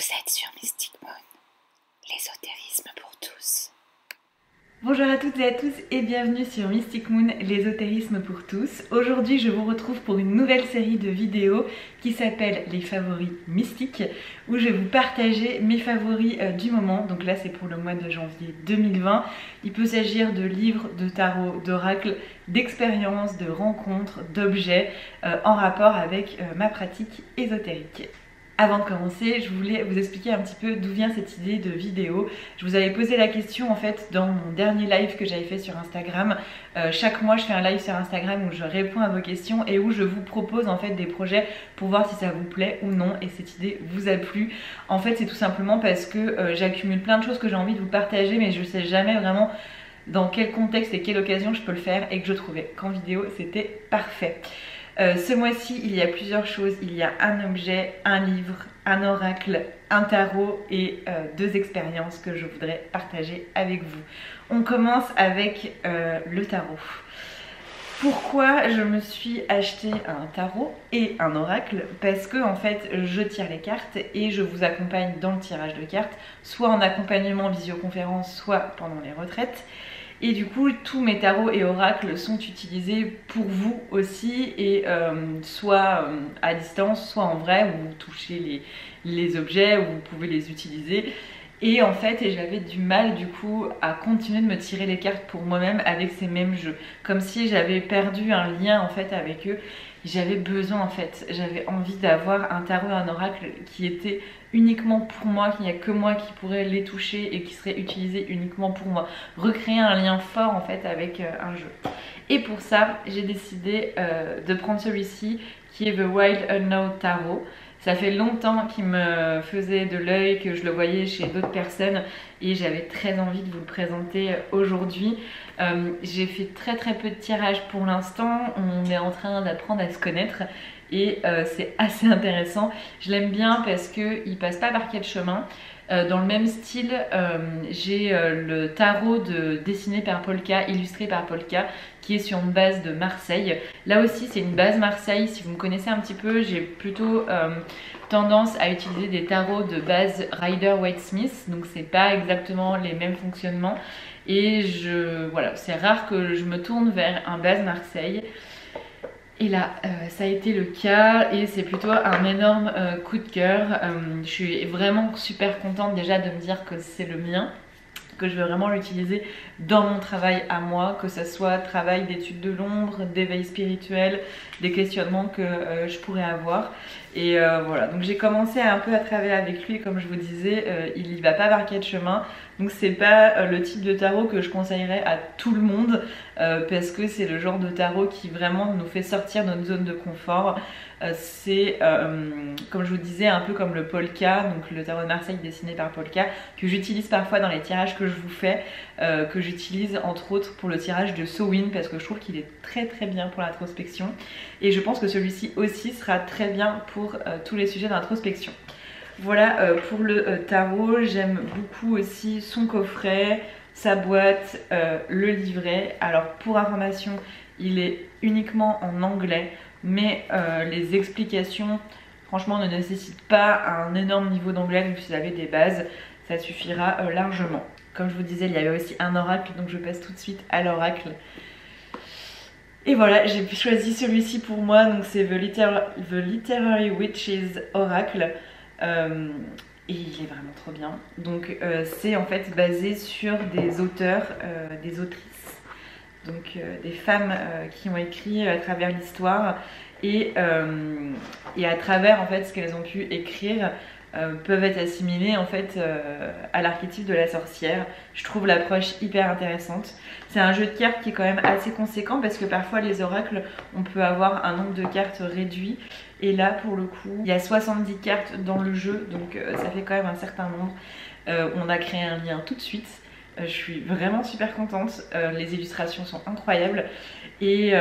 Vous êtes sur Mystic Moon, l'ésotérisme pour tous. Bonjour à toutes et à tous et bienvenue sur Mystic Moon, l'ésotérisme pour tous. Aujourd'hui je vous retrouve pour une nouvelle série de vidéos qui s'appelle Les favoris mystiques, où je vais vous partager mes favoris du moment. Donc là c'est pour le mois de janvier 2020. Il peut s'agir de livres, de tarot, d'oracles, d'expériences, de rencontres, d'objets en rapport avec ma pratique ésotérique. Avant de commencer, je voulais vous expliquer un petit peu d'où vient cette idée de vidéo. Je vous avais posé la question en fait dans mon dernier live que j'avais fait sur Instagram. Chaque mois je fais un live sur Instagram où je réponds à vos questions et où je vous propose en fait des projets pour voir si ça vous plaît ou non et cette idée vous a plu. En fait c'est tout simplement parce que j'accumule plein de choses que j'ai envie de vous partager mais je sais jamais vraiment dans quel contexte et quelle occasion je peux le faire et que je trouvais qu'en vidéo c'était parfait. Ce mois-ci, il y a plusieurs choses. Il y a un objet, un livre, un oracle, un tarot et deux expériences que je voudrais partager avec vous. On commence avec le tarot. Pourquoi je me suis acheté un tarot et un oracle? Parce que en fait, je tire les cartes et je vous accompagne dans le tirage de cartes, soit en accompagnement visioconférence, soit pendant les retraites. Et du coup, tous mes tarots et oracles sont utilisés pour vous aussi, et soit à distance, soit en vrai, où vous touchez les objets, où vous pouvez les utiliser. Et en fait, j'avais du mal du coup à continuer de me tirer les cartes pour moi-même avec ces mêmes jeux. Comme si j'avais perdu un lien en fait avec eux. J'avais besoin en fait, j'avais envie d'avoir un tarot et un oracle qui était uniquement pour moi, qu'il n'y a que moi qui pourrais les toucher et qui serait utilisé uniquement pour moi. Recréer un lien fort en fait avec un jeu. Et pour ça, j'ai décidé de prendre celui-ci qui est The Wild Unknown Tarot. Ça fait longtemps qu'il me faisait de l'œil, que je le voyais chez d'autres personnes et j'avais très envie de vous le présenter aujourd'hui. J'ai fait très peu de tirages pour l'instant, on est en train d'apprendre à se connaître et c'est assez intéressant. Je l'aime bien parce qu'il passe pas par quatre chemins. Dans le même style, j'ai le tarot dessiné par Polka, illustré par Polka, qui est sur une base de Marseille. Là aussi, c'est une base Marseille. Si vous me connaissez un petit peu, j'ai plutôt tendance à utiliser des tarots de base Rider-Waite-Smith. Donc, c'est pas exactement les mêmes fonctionnements. Et voilà, c'est rare que je me tourne vers un base Marseille. Et là, ça a été le cas et c'est plutôt un énorme coup de cœur. Je suis vraiment super contente déjà de me dire que c'est le mien, que je veux vraiment l'utiliser dans mon travail à moi, que ce soit travail d'études de l'ombre, d'éveil spirituel, des questionnements que je pourrais avoir. Et voilà, donc j'ai commencé un peu à travailler avec lui, comme je vous disais, il y va pas par quatre chemins. Donc c'est pas le type de tarot que je conseillerais à tout le monde parce que c'est le genre de tarot qui vraiment nous fait sortir de notre zone de confort. C'est comme je vous disais un peu comme le Polka, donc le tarot de Marseille dessiné par Polka, que j'utilise parfois dans les tirages que je vous fais, que j'utilise entre autres pour le tirage de Samhain parce que je trouve qu'il est très bien pour l'introspection et je pense que celui-ci aussi sera très bien pour tous les sujets d'introspection. Voilà pour le tarot. J'aime beaucoup aussi son coffret, sa boîte, le livret. Alors pour information, il est uniquement en anglais, mais les explications franchement ne nécessitent pas un énorme niveau d'anglais, donc si vous avez des bases, ça suffira largement. Comme je vous disais, il y avait aussi un oracle, donc je passe tout de suite à l'oracle. Et voilà, j'ai choisi celui-ci pour moi, donc c'est The Literary Witches Oracle. Et il est vraiment trop bien. Donc c'est en fait basé sur des auteurs, des autrices, donc des femmes qui ont écrit à travers l'histoire et à travers en fait ce qu'elles ont pu écrire peuvent être assimilées en fait à l'archétype de la sorcière. Je trouve l'approche hyper intéressante. C'est un jeu de cartes qui est quand même assez conséquent parce que parfois les oracles on peut avoir un nombre de cartes réduit et là pour le coup il y a 70 cartes dans le jeu donc ça fait quand même un certain nombre. On a créé un lien tout de suite. Je suis vraiment super contente, les illustrations sont incroyables et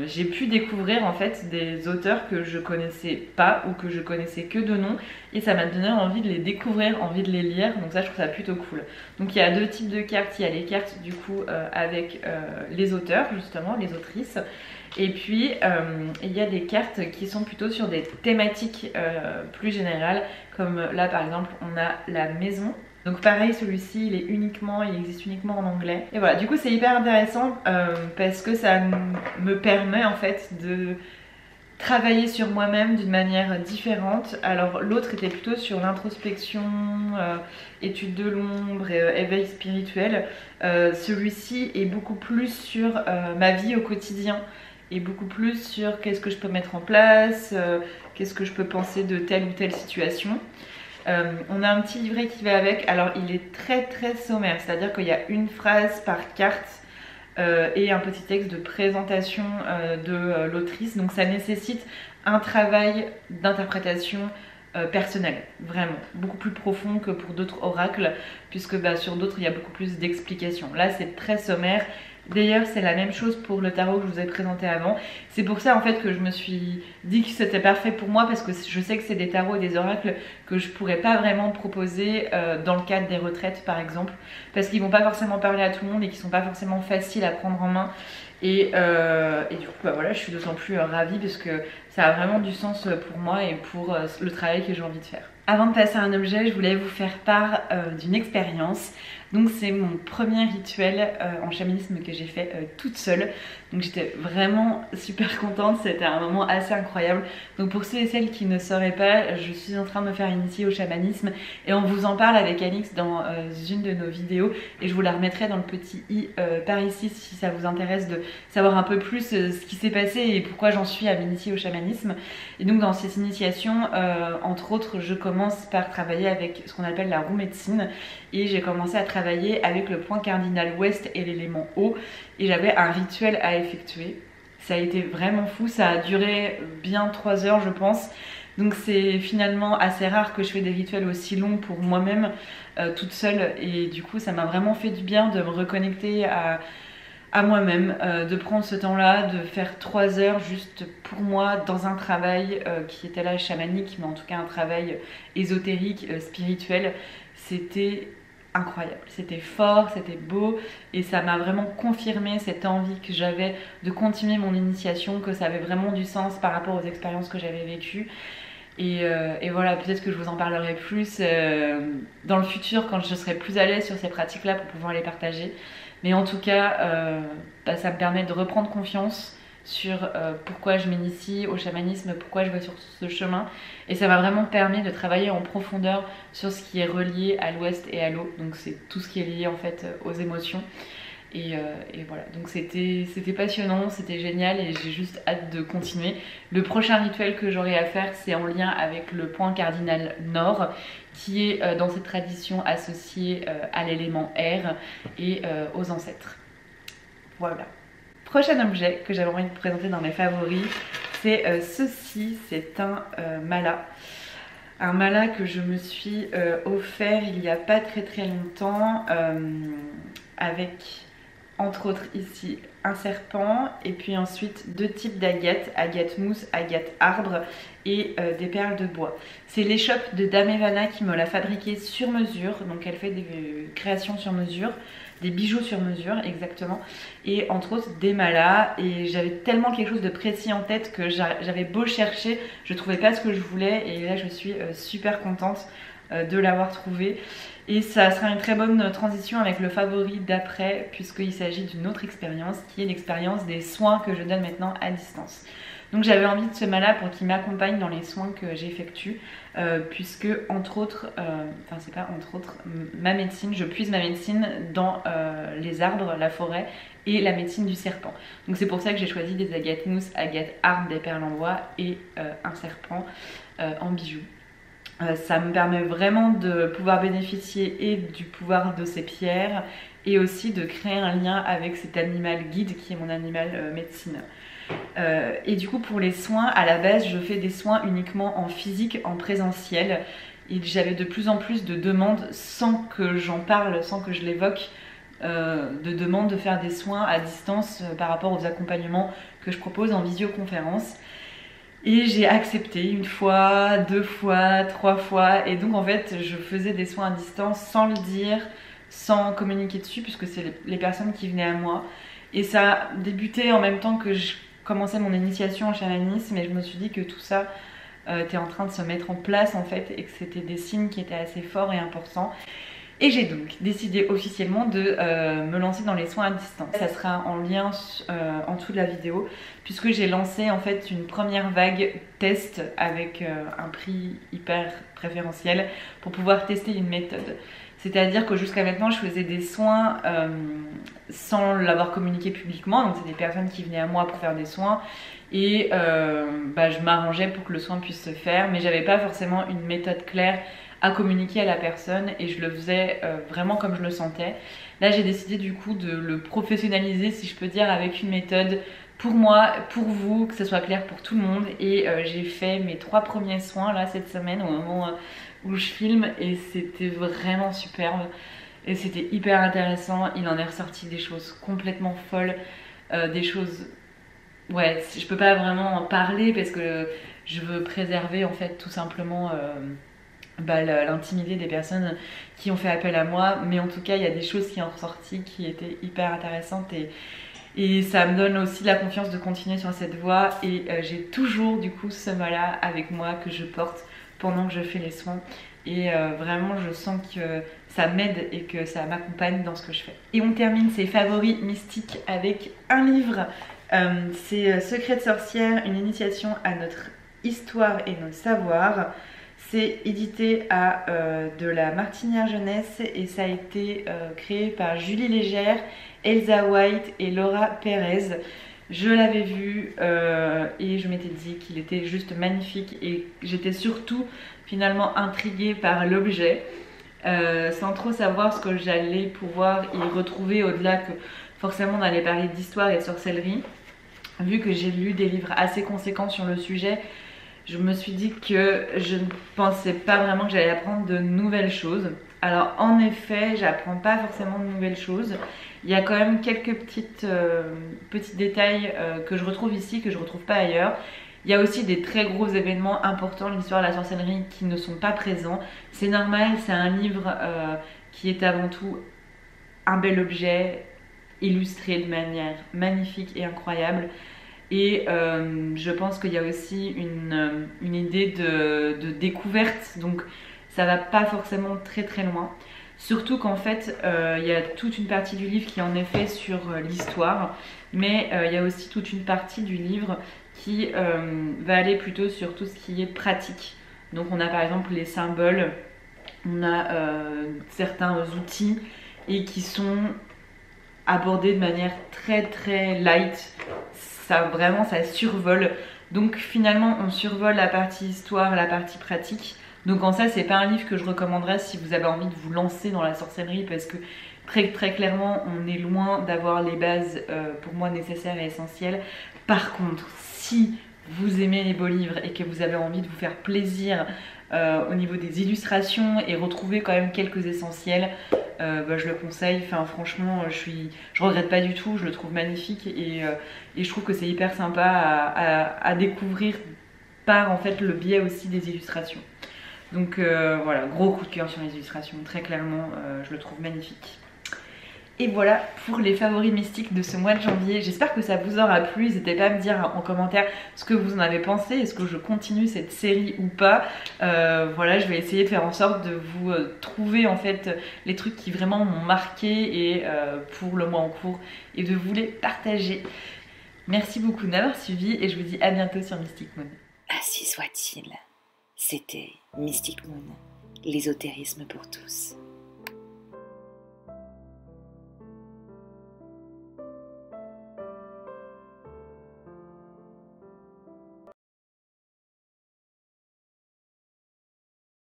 j'ai pu découvrir en fait des auteurs que je connaissais pas ou que je connaissais que de nom et ça m'a donné envie de les découvrir, envie de les lire, donc ça je trouve ça plutôt cool. Donc il y a deux types de cartes, il y a les cartes du coup avec les auteurs justement, les autrices, Et puis il y a des cartes qui sont plutôt sur des thématiques plus générales, comme là par exemple on a la maison. Donc pareil, celui-ci il existe uniquement en anglais. Et voilà, du coup c'est hyper intéressant parce que ça me permet en fait de travailler sur moi-même d'une manière différente. Alors l'autre était plutôt sur l'introspection, étude de l'ombre, éveil spirituel. Celui-ci est beaucoup plus sur ma vie au quotidien et beaucoup plus sur qu'est-ce que je peux mettre en place, qu'est-ce que je peux penser de telle ou telle situation. On a un petit livret qui va avec. Alors il est très sommaire, c'est-à-dire qu'il y a une phrase par carte et un petit texte de présentation de l'autrice. Donc ça nécessite un travail d'interprétation personnel, vraiment, beaucoup plus profond que pour d'autres oracles, puisque sur d'autres il y a beaucoup plus d'explications. Là c'est très sommaire. D'ailleurs c'est la même chose pour le tarot que je vous ai présenté avant. C'est pour ça en fait que je me suis dit que c'était parfait pour moi, parce que je sais que c'est des tarots et des oracles que je pourrais pas vraiment proposer dans le cadre des retraites par exemple, parce qu'ils vont pas forcément parler à tout le monde et qui sont pas forcément faciles à prendre en main. Et du coup voilà, je suis d'autant plus ravie parce que ça a vraiment du sens pour moi et pour le travail que j'ai envie de faire. Avant de passer à un objet, je voulais vous faire part d'une expérience. Donc c'est mon premier rituel en chamanisme que j'ai fait toute seule. Donc j'étais vraiment super contente, c'était un moment assez incroyable. Donc pour ceux et celles qui ne sauraient pas, je suis en train de me faire initier au chamanisme et on vous en parle avec Alix dans une de nos vidéos et je vous la remettrai dans le petit i par ici si ça vous intéresse de savoir un peu plus ce qui s'est passé et pourquoi j'en suis à m'initier au chamanisme. Et donc dans cette initiation, entre autres, je commence par travailler avec ce qu'on appelle la roue médecine et j'ai commencé à travailler avec le point cardinal ouest et l'élément eau et j'avais un rituel à effectuer. Ça a été vraiment fou, ça a duré bien 3 heures je pense. Donc c'est finalement assez rare que je fais des rituels aussi longs pour moi-même toute seule et du coup ça m'a vraiment fait du bien de me reconnecter à moi-même, de prendre ce temps-là, de faire 3 heures juste pour moi dans un travail qui était là chamanique, mais en tout cas un travail ésotérique, spirituel. C'était incroyable, c'était fort, c'était beau et ça m'a vraiment confirmé cette envie que j'avais de continuer mon initiation, que ça avait vraiment du sens par rapport aux expériences que j'avais vécues. Et voilà, peut-être que je vous en parlerai plus dans le futur quand je serai plus à l'aise sur ces pratiques-là pour pouvoir les partager. Mais en tout cas, ça me permet de reprendre confiance sur pourquoi je m'initie au chamanisme, pourquoi je vais sur ce chemin. Et ça m'a vraiment permis de travailler en profondeur sur ce qui est relié à l'ouest et à l'eau. Donc c'est tout ce qui est lié en fait aux émotions. Et voilà, donc c'était passionnant, c'était génial et j'ai juste hâte de continuer. Le prochain rituel que j'aurai à faire, c'est en lien avec le point cardinal nord, qui est dans cette tradition associée à l'élément air et aux ancêtres. Voilà. Prochain objet que j'avais envie de vous présenter dans mes favoris, c'est ceci, c'est un mala. Un mala que je me suis offert il n'y a pas très longtemps avec entre autres ici un serpent et puis ensuite 2 types d'agates, agate mousse, agate arbre et des perles de bois. C'est l'échoppe de Dame Evana qui me l'a fabriqué sur mesure, donc elle fait des créations sur mesure, des bijoux sur mesure exactement, et entre autres des malas, et j'avais tellement quelque chose de précis en tête que j'avais beau chercher, je trouvais pas ce que je voulais et là je suis super contente de l'avoir trouvé. Et ça sera une très bonne transition avec le favori d'après, puisqu'il s'agit d'une autre expérience qui est l'expérience des soins que je donne maintenant à distance. Donc j'avais envie de ce mala pour qu'il m'accompagne dans les soins que j'effectue, puisque entre autres, enfin c'est pas entre autres, ma médecine, je puise ma médecine dans les arbres, la forêt et la médecine du serpent. Donc c'est pour ça que j'ai choisi des agates mousse, agates arbre, des perles en bois et un serpent en bijoux. Ça me permet vraiment de pouvoir bénéficier et du pouvoir de ces pierres et aussi de créer un lien avec cet animal guide qui est mon animal médecine. Et du coup pour les soins, à la base je fais des soins uniquement en physique, en présentiel. Et j'avais de plus en plus de demandes sans que j'en parle, sans que je l'évoque, de demandes de faire des soins à distance par rapport aux accompagnements que je propose en visioconférence. Et j'ai accepté 1 fois, 2 fois, 3 fois. Et donc en fait je faisais des soins à distance sans le dire, sans communiquer dessus, puisque c'est les personnes qui venaient à moi. Et ça a débuté en même temps que je commençais mon initiation au chamanisme et je me suis dit que tout ça était en train de se mettre en place en fait et que c'était des signes qui étaient assez forts et importants. Et j'ai donc décidé officiellement de me lancer dans les soins à distance. Ça sera en lien en dessous de la vidéo, puisque j'ai lancé en fait une première vague test avec un prix hyper préférentiel pour pouvoir tester une méthode. C'est-à-dire que jusqu'à maintenant, je faisais des soins sans l'avoir communiqué publiquement. Donc c'est des personnes qui venaient à moi pour faire des soins et je m'arrangeais pour que le soin puisse se faire, mais j'avais pas forcément une méthode claire à communiquer à la personne et je le faisais vraiment comme je le sentais. Là j'ai décidé du coup de le professionnaliser, si je peux dire, avec une méthode pour moi, pour vous, que ce soit clair pour tout le monde. Et j'ai fait mes 3 premiers soins là cette semaine au moment où je filme et c'était vraiment superbe et c'était hyper intéressant. Il en est ressorti des choses complètement folles, des choses... Ouais, je peux pas vraiment en parler parce que je veux préserver en fait tout simplement l'intimité des personnes qui ont fait appel à moi, mais en tout cas il y a des choses qui ont ressorti qui étaient hyper intéressantes et ça me donne aussi la confiance de continuer sur cette voie et j'ai toujours du coup ce mot-là avec moi que je porte pendant que je fais les soins et vraiment je sens que ça m'aide et que ça m'accompagne dans ce que je fais. Et on termine ces favoris mystiques avec un livre, c'est Secret de sorcière, une initiation à notre histoire et nos savoirs. C'est édité à de la Martinière Jeunesse et ça a été créé par Julie Légère, Elsa White et Laura Pérez. Je l'avais vu et je m'étais dit qu'il était juste magnifique et j'étais surtout finalement intriguée par l'objet sans trop savoir ce que j'allais pouvoir y retrouver au-delà que forcément on allait parler d'histoire et de sorcellerie. Vu que j'ai lu des livres assez conséquents sur le sujet, je me suis dit que je ne pensais pas vraiment que j'allais apprendre de nouvelles choses. Alors en effet, j'apprends pas forcément de nouvelles choses. Il y a quand même quelques petits détails que je retrouve ici, que je retrouve pas ailleurs. Il y a aussi des très gros événements importants de l'histoire de la sorcellerie qui ne sont pas présents. C'est normal, c'est un livre qui est avant tout un bel objet, illustré de manière magnifique et incroyable. Et je pense qu'il y a aussi une idée de découverte, donc ça va pas forcément très très loin. Surtout qu'en fait, il y a toute une partie du livre qui est en effet sur l'histoire, mais il y a aussi toute une partie du livre qui va aller plutôt sur tout ce qui est pratique. Donc on a par exemple les symboles, on a certains outils et qui sont abordés de manière très très light. Ça vraiment ça survole, donc finalement on survole la partie histoire, la partie pratique. Donc en ça c'est pas un livre que je recommanderais si vous avez envie de vous lancer dans la sorcellerie, parce que très très clairement on est loin d'avoir les bases pour moi nécessaires et essentielles. Par contre, si vous aimez les beaux livres et que vous avez envie de vous faire plaisir au niveau des illustrations et retrouver quand même quelques essentiels, je le conseille. Enfin franchement je regrette pas du tout, je le trouve magnifique et je trouve que c'est hyper sympa à découvrir par en fait le biais aussi des illustrations. Donc voilà, gros coup de cœur sur les illustrations, très clairement je le trouve magnifique. Et voilà pour les favoris mystiques de ce mois de janvier. J'espère que ça vous aura plu. N'hésitez pas à me dire en commentaire ce que vous en avez pensé. Est-ce que je continue cette série ou pas. Voilà, je vais essayer de faire en sorte de vous trouver en fait les trucs qui vraiment m'ont marqué et pour le mois en cours et de vous les partager. Merci beaucoup de m'avoir suivi et je vous dis à bientôt sur Mystic Moon. Ainsi soit-il. C'était Mystic Moon, l'ésotérisme pour tous.